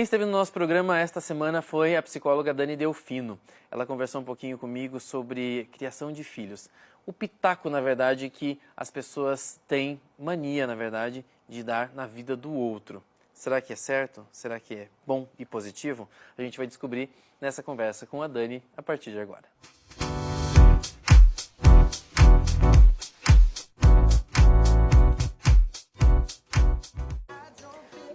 Quem esteve no nosso programa esta semana foi a psicóloga Dani Delfino. Ela conversou um pouquinho comigo sobre criação de filhos. O pitaco, na verdade, que as pessoas têm mania, na verdade, de dar na vida do outro. Será que é certo? Será que é bom e positivo? A gente vai descobrir nessa conversa com a Dani a partir de agora.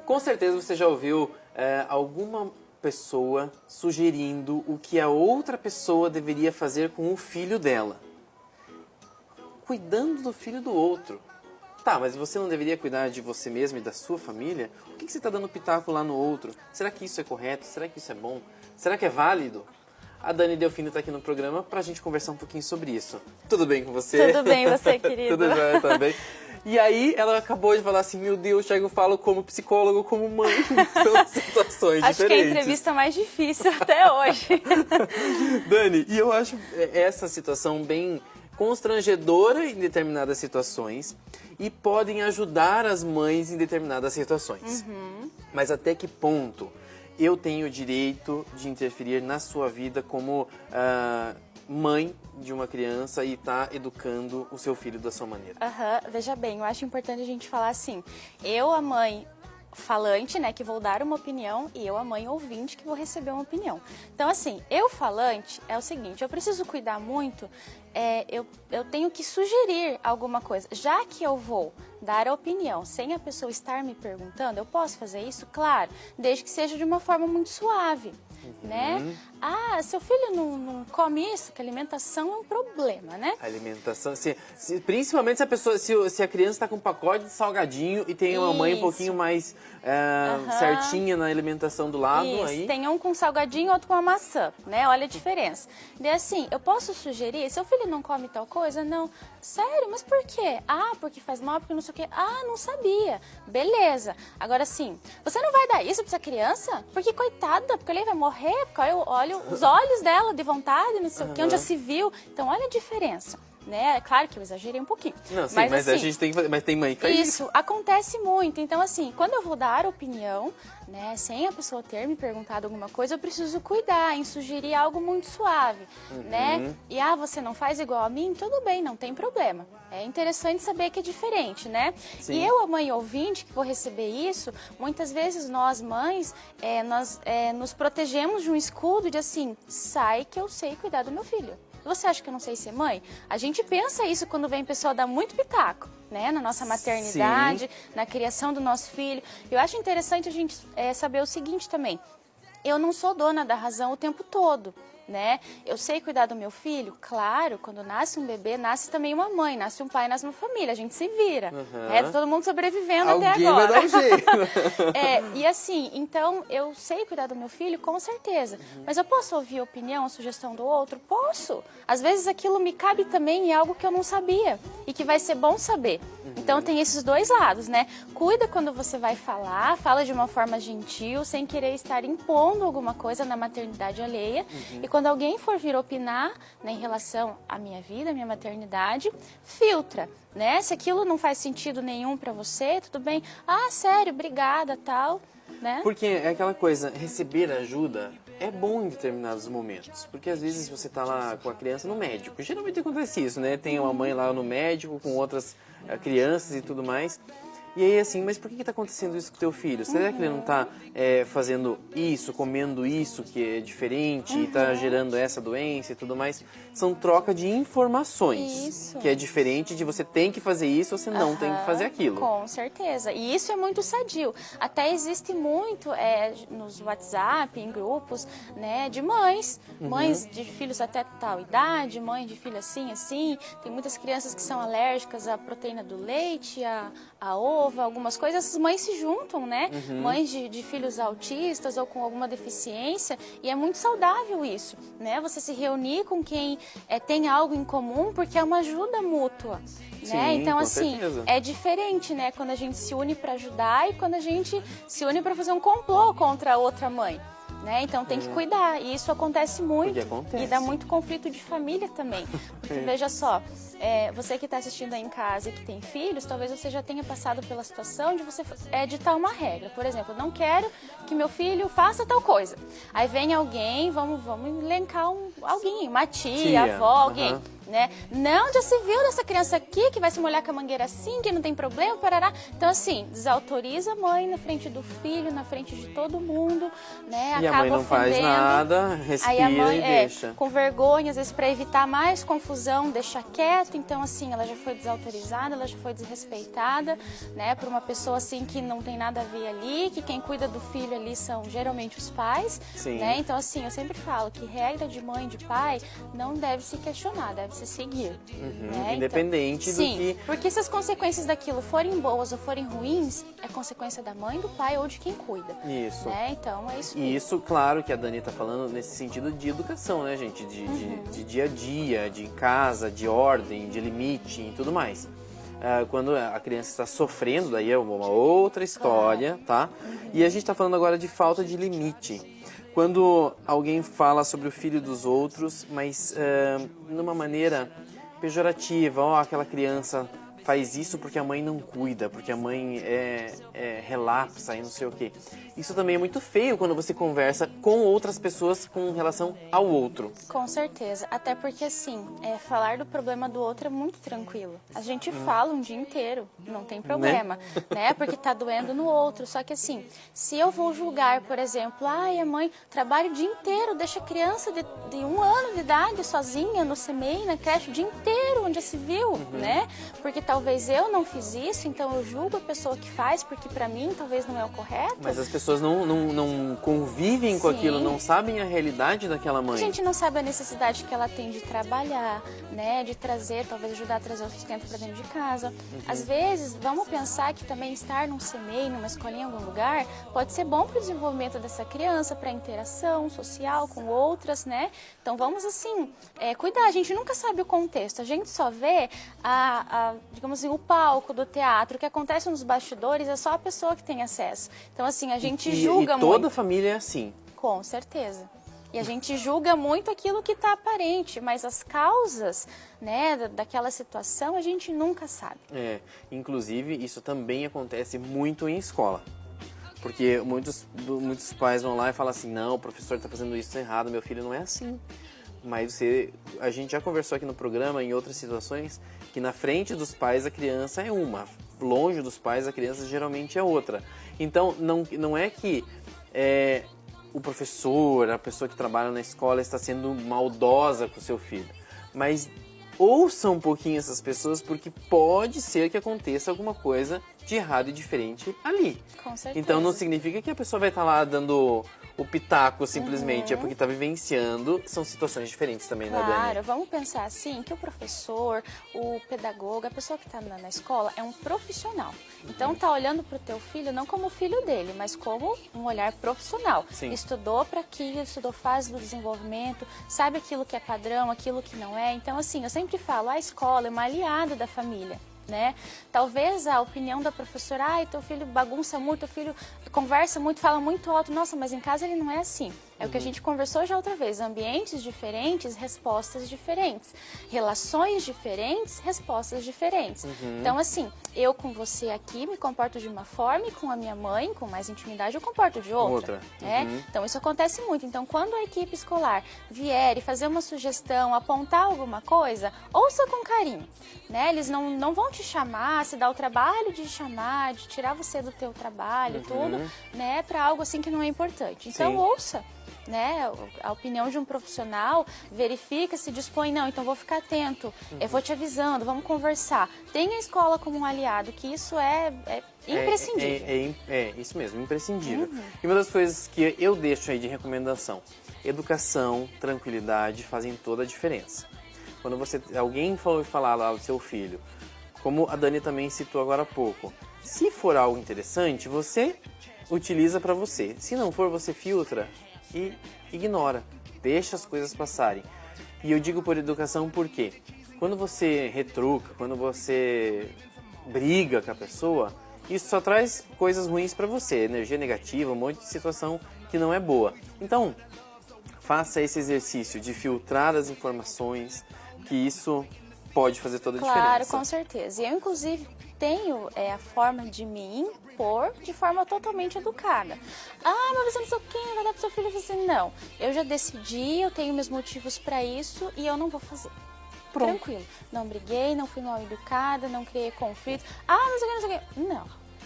Com certeza você já ouviu alguma pessoa sugerindo o que a outra pessoa deveria fazer com o filho dela. Cuidando do filho do outro. Tá, mas você não deveria cuidar de você mesmo e da sua família? Por que você está dando pitaco lá no outro? Será que isso é correto? Será que isso é bom? Será que é válido? A Dani Delfino está aqui no programa para a gente conversar um pouquinho sobre isso. Tudo bem com você? Tudo bem, você, querido? Tudo bem também. E aí ela acabou de falar assim, meu Deus, Thiago, eu falo como psicólogo, como mãe, são situações Acho diferentes. que é a entrevista mais difícil até hoje. Dani, e eu acho essa situação bem constrangedora em determinadas situações e podem ajudar as mães em determinadas situações. Mas até que ponto eu tenho o direito de interferir na sua vida como mãe de uma criança e tá educando o seu filho da sua maneira? Veja bem, eu acho importante a gente falar assim, eu, a mãe falante, né, que vou dar uma opinião, e eu, a mãe ouvinte, que vou receber uma opinião. Então, assim, eu falante é o seguinte, eu preciso cuidar muito, eu tenho que sugerir alguma coisa. Já que eu vou dar a opinião sem a pessoa estar me perguntando, eu posso fazer isso? Claro, desde que seja de uma forma muito suave. Né? Ah, seu filho não come isso, que alimentação é um problema, né? Alimentação, principalmente se a criança está com um pacote de salgadinho e tem uma mãe um pouquinho mais certinha na alimentação do lado. Isso, aí tem um com salgadinho, outro com a maçã, né? Olha a diferença. E assim, eu posso sugerir, seu filho não come tal coisa? Não. Sério, mas por quê? Ah, porque faz mal, porque não sei o quê. Ah, não sabia. Beleza. Agora sim, você não vai dar isso pra essa criança? Porque coitada, porque ele vai morrer, porque eu olho os olhos dela de vontade, não sei o quê, onde já se viu. Então, olha a diferença. Né? Claro que eu exagerei um pouquinho. Não, sim, mas assim, a gente tem que fazer, mas tem mãe que faz isso. Acontece muito. Então, assim, quando eu vou dar opinião, né, sem a pessoa ter me perguntado alguma coisa, eu preciso cuidar em sugerir algo muito suave, né? E, você não faz igual a mim? Tudo bem, não tem problema. É interessante saber que é diferente, né? Sim. E eu, a mãe ouvinte, que vou receber isso, muitas vezes nós, mães, nós nos protegemos de um escudo de assim, sai que eu sei cuidar do meu filho. Você acha que eu não sei ser mãe? A gente pensa isso quando vem pessoal dar muito pitaco, né? Na nossa maternidade, na criação do nosso filho. Eu acho interessante a gente saber o seguinte também. Eu não sou dona da razão o tempo todo, né? Eu sei cuidar do meu filho? Claro, quando nasce um bebê, nasce também uma mãe, nasce um pai, nasce uma família, a gente se vira. Tá todo mundo sobrevivendo até agora. Alguém vai dar um jeito. E assim, então eu sei cuidar do meu filho, com certeza. Mas eu posso ouvir a opinião, a sugestão do outro? Posso. Às vezes aquilo me cabe também em algo que eu não sabia e que vai ser bom saber. Então tem esses dois lados, né? Cuida quando você vai falar, fala de uma forma gentil, sem querer estar impondo alguma coisa na maternidade alheia. E quando alguém for vir opinar, né, em relação à minha vida, à minha maternidade, filtra, né? Se aquilo não faz sentido nenhum pra você, tudo bem. Ah, sério, obrigada, tal, né? Porque é aquela coisa, receber ajuda é bom em determinados momentos. Porque às vezes você tá lá com a criança no médico. Geralmente acontece isso, né? Tem uma mãe lá no médico com outras crianças e tudo mais. E aí assim, mas por que está acontecendo isso com o teu filho? Será que ele não está fazendo isso, comendo isso que é diferente e está gerando essa doença e tudo mais? São troca de informações. Isso. Que é diferente de você tem que fazer isso ou você não tem que fazer aquilo. Com certeza. E isso é muito sadio. Até existe muito nos WhatsApp, em grupos, né, de mães. Mães de filhos até tal idade, mãe de filho assim, assim. Tem muitas crianças que são alérgicas à proteína do leite, a ovo, algumas coisas, essas mães se juntam, né? Mães de filhos autistas ou com alguma deficiência, e é muito saudável isso, né? Você se reunir com quem tem algo em comum, porque é uma ajuda mútua, Sim, né? Então, com assim, certeza. é diferente, né? Quando a gente se une para ajudar e quando a gente se une para fazer um complô contra a outra mãe. né? Então tem que cuidar. E isso acontece muito. Porque acontece. E dá muito conflito de família também. Porque veja só, você que está assistindo aí em casa e que tem filhos, talvez você já tenha passado pela situação de você ditar uma regra. Por exemplo, não quero que meu filho faça tal coisa. Aí vem alguém, vamos elencar alguém, uma tia, avó, alguém. Né? Não, já se viu dessa criança aqui que vai se molhar com a mangueira assim, que não tem problema, parará. Então, assim, desautoriza a mãe na frente do filho, na frente de todo mundo, né? E acaba a mãe não faz nada, respira aí a mãe, e deixa. Com vergonha, às vezes para evitar mais confusão, deixa quieto. Então, assim, ela já foi desautorizada, ela já foi desrespeitada, né? Por uma pessoa, assim, que não tem nada a ver ali, que quem cuida do filho ali são geralmente os pais, né? Então, assim, eu sempre falo que regra de mãe e de pai não deve se questionar, deve se seguir. Né? Independente então, do que... porque se as consequências daquilo forem boas ou forem ruins, é consequência da mãe, do pai ou de quem cuida. Isso. Né? Então, é isso E isso, claro, que a Dani tá falando nesse sentido de educação, né, gente? De dia a dia, de casa, de ordem, de limite e tudo mais. Quando a criança está sofrendo, daí é uma outra história, tá? E a gente tá falando agora de falta de limite. Quando alguém fala sobre o filho dos outros, mas numa maneira pejorativa, ó, aquela criança faz isso porque a mãe não cuida, porque a mãe relapsa e não sei o quê. Isso também é muito feio quando você conversa com outras pessoas com relação ao outro. Com certeza, até porque assim, falar do problema do outro é muito tranquilo. A gente fala um dia inteiro, não tem problema, né? Porque tá doendo no outro. Só que assim, se eu vou julgar, por exemplo, a mãe trabalha o dia inteiro, deixa a criança de 1 ano de idade sozinha no CMEI, na creche, o dia inteiro, onde já se viu, né? Porque talvez eu não fiz isso, então eu julgo a pessoa que faz, porque pra mim talvez não é o correto. Mas as pessoas não convivem com aquilo, não sabem a realidade daquela mãe. A gente não sabe a necessidade que ela tem de trabalhar, né, de trazer, talvez ajudar a trazer o sustento para dentro de casa. Às vezes, vamos pensar que também estar num CMEI, numa escolinha em algum lugar, pode ser bom para o desenvolvimento dessa criança, para a interação social com outras, né? Então vamos assim, cuidar, a gente nunca sabe o contexto, a gente só vê digamos assim, o palco do teatro, o que acontece nos bastidores é só a pessoa que tem acesso. Então assim, a gente julga muito. E toda família é assim. Com certeza. E a gente julga muito aquilo que está aparente, mas as causas, né, daquela situação a gente nunca sabe. Inclusive isso também acontece muito em escola. Porque muitos pais vão lá e falam assim, não, o professor está fazendo isso errado, meu filho não é assim. Mas a gente já conversou aqui no programa, em outras situações, que na frente dos pais a criança é uma, longe dos pais a criança geralmente é outra. Então não é que o professor, a pessoa que trabalha na escola está sendo maldosa com o seu filho, mas ouça um pouquinho essas pessoas, porque pode ser que aconteça alguma coisa de errado e diferente ali. Com certeza. Então não significa que a pessoa vai estar lá dando o pitaco simplesmente, é porque está vivenciando, são situações diferentes também, né, Dani? Claro, vamos pensar assim, que o professor, o pedagogo, a pessoa que está na escola é um profissional. Então tá olhando para o teu filho não como filho dele, mas como um olhar profissional. Sim. Estudou para aquilo, estudou fase do desenvolvimento, sabe aquilo que é padrão, aquilo que não é. Então assim, eu sempre falo, a escola é uma aliada da família. Né? Talvez a opinião da professora, teu filho bagunça muito, teu filho conversa muito, fala muito alto, nossa, mas em casa ele não é assim. É o que a gente conversou já outra vez, ambientes diferentes, respostas diferentes, relações diferentes, respostas diferentes. Então assim, eu com você aqui me comporto de uma forma e com a minha mãe, com mais intimidade, eu comporto de outra. Então isso acontece muito. Então quando a equipe escolar vier e fazer uma sugestão, apontar alguma coisa, ouça com carinho. Né? Eles não vão te chamar, se dar o trabalho de chamar, de tirar você do teu trabalho, tudo, né, para algo assim que não é importante. Então ouça, né, a opinião de um profissional, verifica, se dispõe, não, então vou ficar atento, eu vou te avisando, vamos conversar. Tenha a escola como um aliado, que isso é imprescindível. Isso mesmo, imprescindível. E uma das coisas que eu deixo aí de recomendação, educação, tranquilidade fazem toda a diferença. Quando alguém falar lá do seu filho, como a Dani também citou agora há pouco, se for algo interessante, você utiliza para você. Se não for, você filtra e ignora. Deixa as coisas passarem. E eu digo por educação porque quando você retruca, quando você briga com a pessoa, isso só traz coisas ruins para você, energia negativa, um monte de situação que não é boa. Então, faça esse exercício de filtrar as informações, que isso pode fazer toda a Claro, diferença. com certeza. E eu, inclusive, tenho a forma de me impor de forma totalmente educada. Ah, mas você não sei o quê, vai dar pro seu filho fazer. Não, eu já decidi, eu tenho meus motivos para isso e eu não vou fazer. Pronto. Tranquilo. Não briguei, não fui mal educada, não criei conflito. Ah, não sei o que, não sei o que.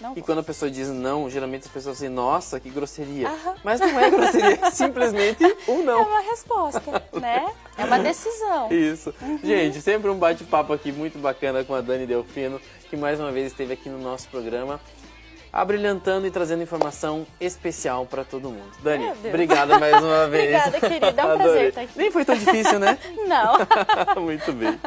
Não E vou. quando a pessoa diz não, geralmente as pessoas dizem, nossa, que grosseria. Aham. Mas não é grosseria, é simplesmente um É não. uma resposta, né? É uma decisão. Isso. Gente, sempre um bate-papo aqui muito bacana com a Dani Delfino, que mais uma vez esteve aqui no nosso programa, abrilhantando e trazendo informação especial para todo mundo. Dani, Meu Deus. obrigada mais uma vez. Obrigada, querida. É um prazer Adorei. estar aqui. Nem foi tão difícil, né? Não. Muito bem.